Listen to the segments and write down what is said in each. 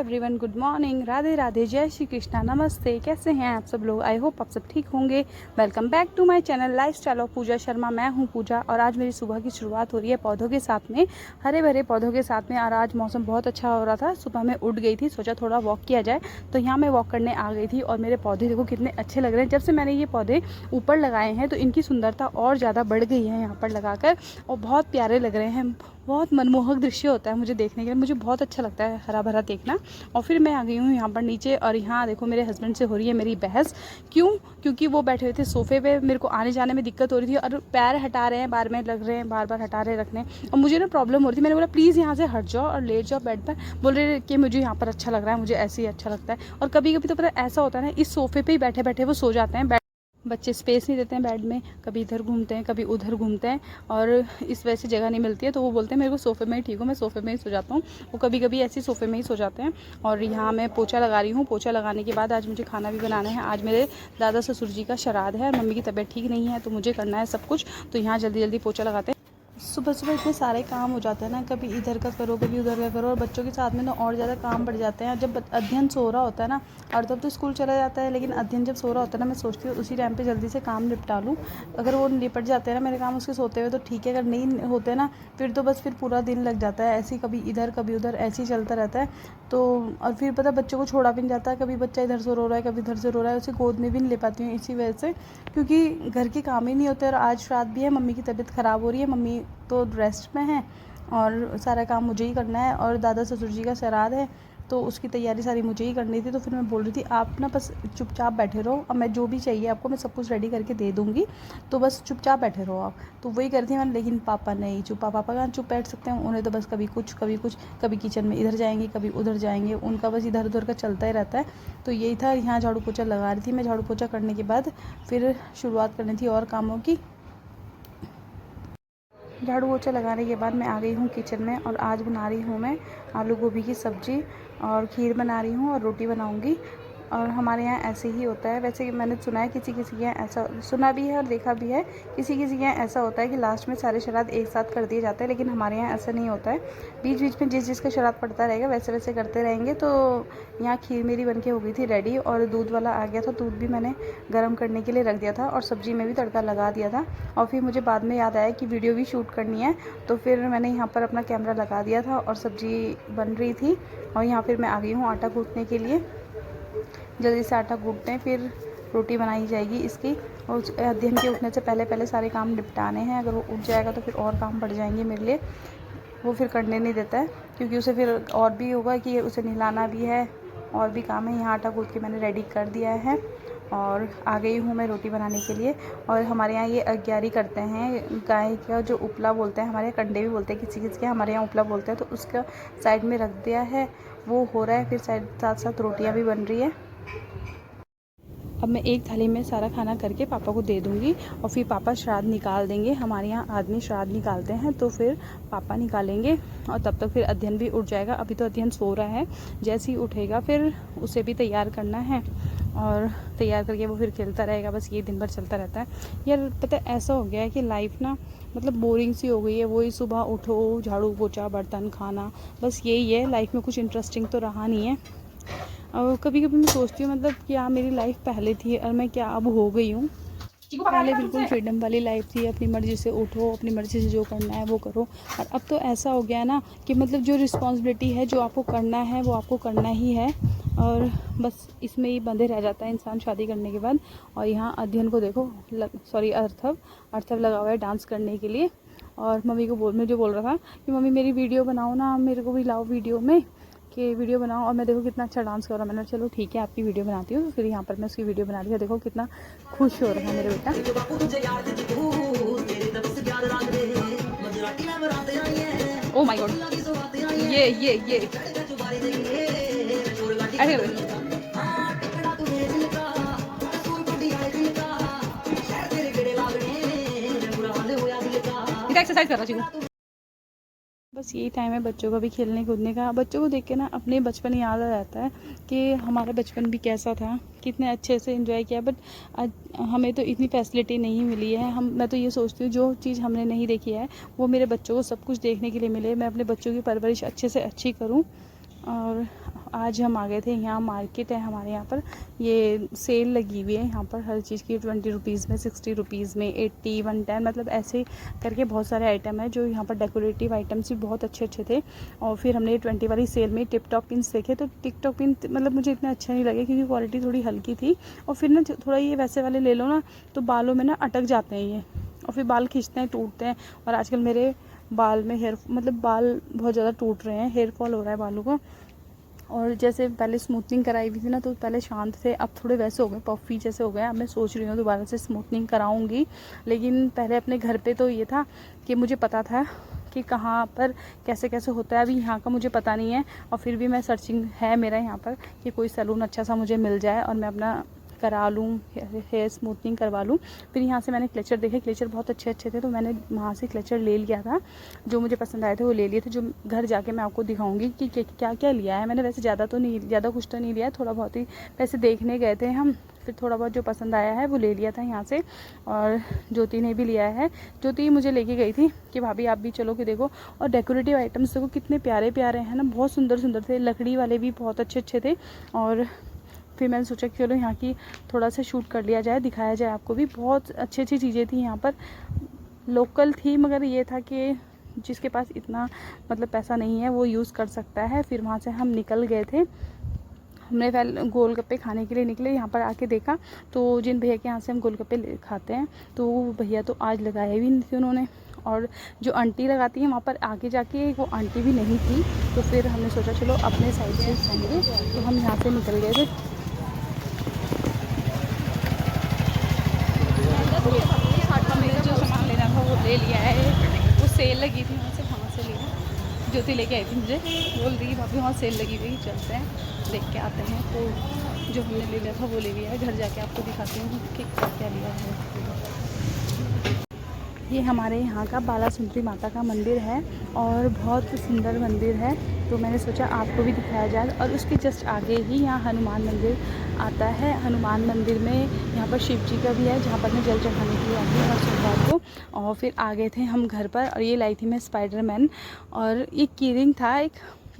Everyone, good morning, Radhe Radhe, जय श्री कृष्णा, नमस्ते। कैसे हैं आप सब लोग? आई होप आप सब ठीक होंगे। Welcome back to my channel lifestyle of Pooja Sharma. मैं हूं पूजा और आज मेरी सुबह की शुरुआत हो रही है पौधों के साथ में, हरे भरे पौधों के साथ में। और आज मौसम बहुत अच्छा हो रहा था। सुबह में उठ गई थी, सोचा थोड़ा वॉक किया जाए, तो यहाँ मैं वॉक करने आ गई थी। और मेरे पौधे देखो कितने अच्छे लग रहे हैं। जब से मैंने ये पौधे ऊपर लगाए हैं तो इनकी सुंदरता और ज़्यादा बढ़ गई है यहाँ पर लगाकर, और बहुत प्यारे लग रहे हैं। बहुत मनमोहक दृश्य होता है मुझे देखने के लिए, मुझे बहुत अच्छा लगता है हरा भरा देखना। और फिर मैं आ गई हूँ यहाँ पर नीचे, और यहाँ देखो मेरे हस्बैंड से हो रही है मेरी बहस। क्यों? क्योंकि वो बैठे हुए थे सोफे पे, मेरे को आने जाने में दिक्कत हो रही थी और पैर हटा रहे हैं, बार में लग रहे हैं, बार बार हटा रहे रखने, और मुझे ना प्रॉब्लम हो रही थी। मैंने बोला प्लीज़ यहाँ से हट जाओ और लेट जाओ बेड पर। बोल रहे कि मुझे यहाँ पर अच्छा लग रहा है, मुझे ऐसे ही अच्छा लगता है। और कभी कभी तो पता ऐसा होता है ना, इस सोफे पर ही बैठे बैठे वो सो जाते हैं। बच्चे स्पेस नहीं देते हैं बेड में, कभी इधर घूमते हैं कभी उधर घूमते हैं, और इस वजह से जगह नहीं मिलती है। तो वो बोलते हैं मेरे को सोफ़े में ही ठीक हो, मैं सोफ़े में ही सो जाता हूँ। वो कभी कभी ऐसे सोफ़े में ही सो जाते हैं। और यहाँ मैं पोछा लगा रही हूँ। पोछा लगाने के बाद आज मुझे खाना भी बनाना है। आज मेरे दादा ससुर जी का श्राद्ध है, मम्मी की तबीयत ठीक नहीं है, तो मुझे करना है सब कुछ। तो यहाँ जल्दी जल्दी पोछा लगाते हैं। सुबह सुबह इतने सारे काम हो जाते हैं ना, कभी इधर का करो कभी उधर का करो, और बच्चों के साथ में ना और ज़्यादा काम बढ़ जाते हैं। जब अध्ययन सो रहा होता है ना, और तब तो स्कूल चला जाता है, लेकिन अध्ययन जब सो रहा होता है ना, मैं सोचती हूँ उसी टाइम पे जल्दी से काम निपटा लूँ। अगर वो निपट जाते हैं ना मेरे काम उसके सोते हुए तो ठीक है, अगर नहीं होते ना फिर तो बस फिर पूरा दिन लग जाता है ऐसे ही, कभी इधर कभी उधर ऐसे ही चलता रहता है। तो और फिर पता बच्चों को छोड़ा भी नहीं जाता है, कभी बच्चा इधर से रो रहा है कभी इधर से रो रहा है, उसे गोद में भी नहीं ले पाती हूँ इसी वजह से, क्योंकि घर के काम ही नहीं होते। और आज श्राद्ध भी है, मम्मी की तबीयत ख़राब हो रही है, मम्मी तो रेस्ट में है और सारा काम मुझे ही करना है। और दादा ससुर जी का श्राद्ध है तो उसकी तैयारी सारी मुझे ही करनी थी। तो फिर मैं बोल रही थी आप ना बस चुपचाप बैठे रहो, और मैं जो भी चाहिए आपको मैं सब कुछ रेडी करके दे दूँगी, तो बस चुपचाप बैठे रहो आप। तो वही करती हूँ मैं, लेकिन पापा नहीं चुप, पापा कहाँ चुप बैठ सकते हैं, उन्हें तो बस कभी कुछ कभी कुछ, कभी किचन में इधर जाएंगे कभी उधर जाएंगे, उनका बस इधर उधर का चलता ही रहता है। तो यही था, यहाँ झाड़ू पोछा लगा रही थी मैं। झाड़ू पोछा करने के बाद फिर शुरुआत करनी थी और कामों की। झाड़ू पोछा लगाने के बाद मैं आ गई हूँ किचन में, और आज बना रही हूँ मैं आलू गोभी की सब्ज़ी, और खीर बना रही हूँ और रोटी बनाऊँगी। और हमारे यहाँ ऐसे ही होता है। वैसे मैंने सुना है किसी किसी के यहाँ ऐसा, सुना भी है और देखा भी है, किसी किसी के यहाँ ऐसा होता है कि लास्ट में सारे श्राद्ध एक साथ कर दिए जाते हैं, लेकिन हमारे यहाँ ऐसा नहीं होता है। बीच बीच में जिस जिसका श्राद्ध पड़ता रहेगा वैसे वैसे करते रहेंगे। तो यहाँ खीर मेरी बन के हो गई थी रेडी, और दूध वाला आ गया था, दूध भी मैंने गर्म करने के लिए रख दिया था, और सब्ज़ी में भी तड़का लगा दिया था। और फिर मुझे बाद में याद आया कि वीडियो भी शूट करनी है, तो फिर मैंने यहाँ पर अपना कैमरा लगा दिया था और सब्ज़ी बन रही थी। और यहाँ फिर मैं आ गई हूँ आटा गूँथने के लिए। जल्दी से आटा गूँथते हैं, फिर रोटी बनाई जाएगी इसकी। और अध्ययन के उठने से पहले पहले सारे काम निपटाने हैं, अगर वो उठ जाएगा तो फिर और काम बढ़ जाएंगे मेरे लिए। वो फिर करने नहीं देता है, क्योंकि उसे फिर और भी होगा कि उसे नहलाना भी है, और भी काम है। यहाँ आटा गूँथ के मैंने रेडी कर दिया है, और आ गई हूँ मैं रोटी बनाने के लिए। और हमारे यहाँ ये अग्यारी करते हैं, गाय का जो उपला बोलते हैं, हमारे यहाँ कंडे भी बोलते हैं किसी किसी के, हमारे यहाँ उपला बोलते हैं। तो उसका साइड में रख दिया है, वो हो रहा है, फिर साथ साथ रोटियाँ भी बन रही है। अब मैं एक थाली में सारा खाना करके पापा को दे दूँगी, और फिर पापा श्राद्ध निकाल देंगे। हमारे यहाँ आदमी श्राद्ध निकालते हैं, तो फिर पापा निकालेंगे, और तब तक फिर अध्ययन भी उठ जाएगा। अभी तो अध्ययन सो रहा है, जैसे ही उठेगा फिर उसे भी तैयार करना है, और तैयार करके वो फिर खेलता रहेगा। बस ये दिन भर चलता रहता है यार। पता है ऐसा हो गया है कि लाइफ ना मतलब बोरिंग सी हो गई है। वही सुबह उठो, झाड़ू पोछा, बर्तन, खाना, बस यही है लाइफ में। कुछ इंटरेस्टिंग तो रहा नहीं है। और कभी कभी मैं सोचती हूँ मतलब क्या मेरी लाइफ पहले थी और मैं क्या अब हो गई हूँ। पहले बिल्कुल फ्रीडम वाली लाइफ थी, अपनी मर्ज़ी से उठो, अपनी मर्ज़ी से जो करना है वो करो। और अब तो ऐसा हो गया है ना कि मतलब जो रिस्पॉन्सिबिलिटी है, जो आपको करना है वो आपको करना ही है, और बस इसमें ही बंधे रह जाता है इंसान शादी करने के बाद। और यहाँ अध्ययन को देखो, अर्थव लगा हुआ है डांस करने के लिए। और मम्मी को मुझे बोल रहा था कि मम्मी मेरी वीडियो बनाओ ना, मेरे को भी लाओ वीडियो में, कि वीडियो बनाओ। और मैं देखो कितना अच्छा डांस कर रहा हूँ। मैंने चलो ठीक है आपकी वीडियो बनाती हूँ। तो फिर यहाँ पर मैं उसकी वीडियो बना दी है। देखो कितना खुश हो रहा है मेरे बेटा। ओ माय गॉड, ये अरे एक्सरसाइज कर रहा हूँ। बस यही टाइम है बच्चों का भी खेलने कूदने का। बच्चों को देख के ना अपने बचपन याद आ जाता है कि हमारा बचपन भी कैसा था, कितने अच्छे से एंजॉय किया। बट हमें तो इतनी फैसिलिटी नहीं मिली है। मैं तो ये सोचती हूँ जो चीज़ हमने नहीं देखी है वो मेरे बच्चों को सब कुछ देखने के लिए मिले। मैं अपने बच्चों की परवरिश अच्छे से अच्छी करूँ, और आज हम आ गए थे, यहाँ मार्केट है हमारे यहाँ पर, ये सेल लगी हुई है यहाँ पर हर चीज़ की, 20 रुपीज़ में, 60 रुपीज़ में, 80, 110, मतलब ऐसे करके बहुत सारे आइटम है जो यहाँ पर डेकोरेटिव आइटम्स भी बहुत अच्छे अच्छे थे। और फिर हमने 20 वाली सेल में टिप टॉप पिन्स देखे, तो टिप टॉप पिन मतलब मुझे इतना अच्छा नहीं लगे क्योंकि क्वालिटी थोड़ी हल्की थी, और फिर ना थोड़ा ये वैसे वाले ले लो ना तो बालों में ना अटक जाते हैं ये, और फिर बाल खींचते हैं, टूटते हैं। और आजकल मेरे बाल में बाल बहुत ज़्यादा टूट रहे हैं, हेयर फॉल हो रहा है बालों को। और जैसे पहले स्मूथनिंग कराई हुई थी ना तो पहले शांत थे, अब थोड़े वैसे हो गए, पफ़ी जैसे हो गए। अब मैं सोच रही हूँ दोबारा से स्मूथनिंग कराऊंगी, लेकिन पहले अपने घर पे तो ये था कि मुझे पता था कि कहाँ पर कैसे कैसे होता है। अभी यहाँ का मुझे पता नहीं है, और फिर भी मैं सर्चिंग है मेरा यहाँ पर कि कोई सैलून अच्छा सा मुझे मिल जाए और मैं अपना करा लूँ, हेयर स्मूथनिंग करवा लूँ। फिर यहाँ से मैंने क्लेचर देखे, क्लेचर बहुत अच्छे अच्छे थे, तो मैंने वहाँ से क्लेचर ले लिया था, जो मुझे पसंद आए थे वो ले लिए थे। जो घर जाके मैं आपको दिखाऊंगी कि क्या क्या लिया है मैंने। वैसे ज़्यादा कुछ तो नहीं लिया है, थोड़ा बहुत ही पैसे देखने गए थे हम, फिर थोड़ा बहुत जो पसंद आया है वो ले लिया था यहाँ से। और ज्योति ने भी लिया है, ज्योति मुझे लेके गई थी कि भाभी आप भी चलो कि देखो। और डेकोरेटिव आइटम्स देखो कितने प्यारे प्यारे हैं ना, बहुत सुंदर सुंदर थे, लकड़ी वाले भी बहुत अच्छे अच्छे थे। और फिर मैंने सोचा कि चलो यहाँ की थोड़ा सा शूट कर लिया जाए, दिखाया जाए आपको भी। बहुत अच्छी अच्छी चीज़ें थी यहाँ पर, लोकल थी, मगर ये था कि जिसके पास इतना मतलब पैसा नहीं है वो यूज़ कर सकता है। फिर वहाँ से हम निकल गए थे, हमने पहले गोलगप्पे खाने के लिए निकले। यहाँ पर आके देखा तो जिन भैया के यहाँ से हम गोलगप्पे खाते हैं तो वो भैया तो आज लगाए भी नहीं थे उन्होंने, और जो आंटी लगाती हैं वहाँ पर आगे जाके वो आंटी भी नहीं थी। तो फिर हमने सोचा चलो अपने साइड से खाएंगे, तो हम यहाँ से निकल गए थे। हमने जो सामान लेना था वो ले लिया है, वो सेल लगी थी वहाँ से लिया। ज्योति लेके आई थी मुझे, बोल रही भाभी वहाँ सेल लगी हुई, चलते हैं देख के आते हैं। तो जो हमने ले लिया था वो ले लिया है, घर जाके आपको दिखाती हूँ कि क्या लिया है। ये हमारे यहाँ का बालासुंदरी माता का मंदिर है और बहुत सुंदर मंदिर है, तो मैंने सोचा आपको भी दिखाया जाए। और उसके जस्ट आगे ही यहाँ हनुमान मंदिर आता है। हनुमान मंदिर में यहाँ पर शिव जी का भी है, जहाँ पर मैं जल चढ़ाने के लिए आती हूँ हर सोमवार को। और फिर आ गए थे हम घर पर, और ये लाई थी मैं स्पाइडरमैन, और ये की रिंग था एक,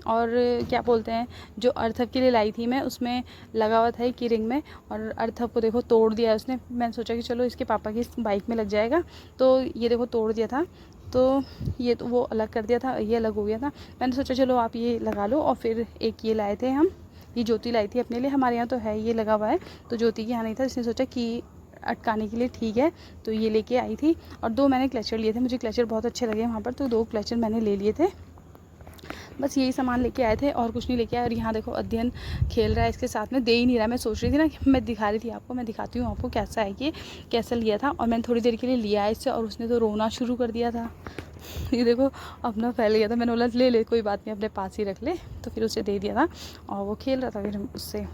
और क्या बोलते हैं जो अर्थव के लिए लाई थी मैं, उसमें लगा हुआ था की रिंग में, और अर्थव को देखो तोड़ दिया उसने। मैंने सोचा कि चलो इसके पापा की बाइक में लग जाएगा, तो ये देखो तोड़ दिया था। तो ये तो वो अलग कर दिया था, ये अलग हो गया था। मैंने सोचा चलो आप ये लगा लो। और फिर एक ये लाए थे हम, ये ज्योति लाई थी अपने लिए, हमारे यहाँ तो है ये लगा हुआ है, तो ज्योति के यहाँ नहीं था, इसने सोचा कि अटकाने के लिए ठीक है, तो ये लेके आई थी। और 2 मैंने क्लचर लिए थे, मुझे क्लचर बहुत अच्छे लगे वहाँ पर, तो 2 क्लचर मैंने ले लिए थे। बस यही सामान लेके आए थे और कुछ नहीं लेके आए। और यहाँ देखो अध्ययन खेल रहा है इसके साथ में, दे ही नहीं रहा। मैं सोच रही थी ना कि मैं दिखा रही थी आपको, मैं दिखाती हूँ आपको कैसा है कि कैसा लिया था। और मैंने थोड़ी देर के लिए लिया है इससे, और उसने तो रोना शुरू कर दिया था। ये देखो अपना फैल गया था, मैंने बोला ले ले कोई बात नहीं, अपने पास ही रख ले, तो फिर उसे दे दिया था और वो खेल रहा था फिर उससे।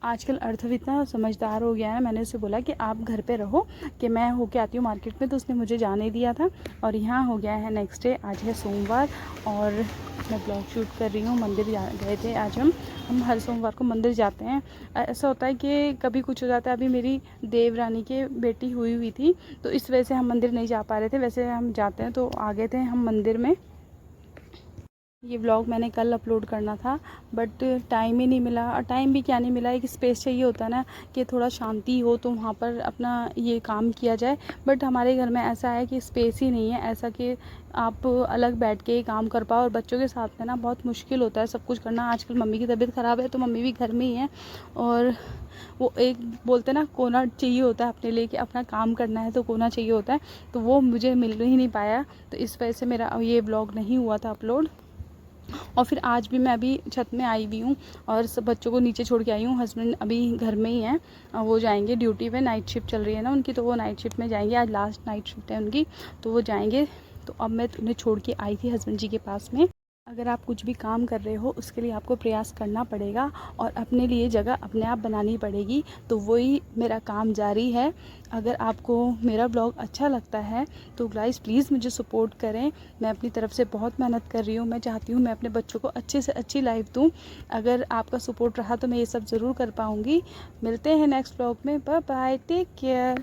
आजकल अर्थव इतना समझदार हो गया है, मैंने उसे बोला कि आप घर पे रहो कि मैं होके आती हूँ मार्केट में, तो उसने मुझे जाने दिया था। और यहाँ हो गया है नेक्स्ट डे, आज है सोमवार और मैं ब्लॉग शूट कर रही हूँ। मंदिर गए थे आज हम हर सोमवार को मंदिर जाते हैं। ऐसा होता है कि कभी कुछ हो जाता है। अभी मेरी देवरानी की बेटी हुई थी, तो इस वजह से हम मंदिर नहीं जा पा रहे थे, वैसे हम जाते हैं। तो आ गए थे हम मंदिर में। ये व्लॉग मैंने कल अपलोड करना था, बट टाइम ही नहीं मिला। और टाइम भी क्या नहीं मिला, एक स्पेस चाहिए होता है ना कि थोड़ा शांति हो तो वहाँ पर अपना ये काम किया जाए। बट हमारे घर में ऐसा है कि स्पेस ही नहीं है ऐसा कि आप अलग बैठ के काम कर पाओ। और बच्चों के साथ में ना बहुत मुश्किल होता है सब कुछ करना। आजकल मम्मी की तबीयत ख़राब है तो मम्मी भी घर में ही है, और वो एक बोलते हैं ना कोना चाहिए होता है अपने लिए कि अपना काम करना है तो कोना चाहिए होता है, तो वो मुझे मिल ही नहीं पाया। तो इस वजह से मेरा ये व्लॉग नहीं हुआ था अपलोड। और फिर आज भी मैं अभी छत में आई हुई हूँ और सब बच्चों को नीचे छोड़ के आई हूँ। हस्बैंड अभी घर में ही हैं, वो जाएंगे ड्यूटी पे, नाइट शिफ्ट चल रही है ना उनकी, तो वो नाइट शिफ्ट में जाएंगे। आज लास्ट नाइट शिफ्ट है उनकी, तो वो जाएंगे। तो अब मैं उन्हें छोड़ के आई थी हस्बैंड जी के पास में। अगर आप कुछ भी काम कर रहे हो उसके लिए आपको प्रयास करना पड़ेगा और अपने लिए जगह अपने आप बनानी पड़ेगी, तो वही मेरा काम जारी है। अगर आपको मेरा ब्लॉग अच्छा लगता है तो गाइस प्लीज़ मुझे सपोर्ट करें। मैं अपनी तरफ से बहुत मेहनत कर रही हूँ, मैं चाहती हूँ मैं अपने बच्चों को अच्छे से अच्छी लाइफ दूँ। अगर आपका सपोर्ट रहा तो मैं ये सब ज़रूर कर पाऊँगी। मिलते हैं नेक्स्ट ब्लॉग में, बाय बाय, टेक केयर।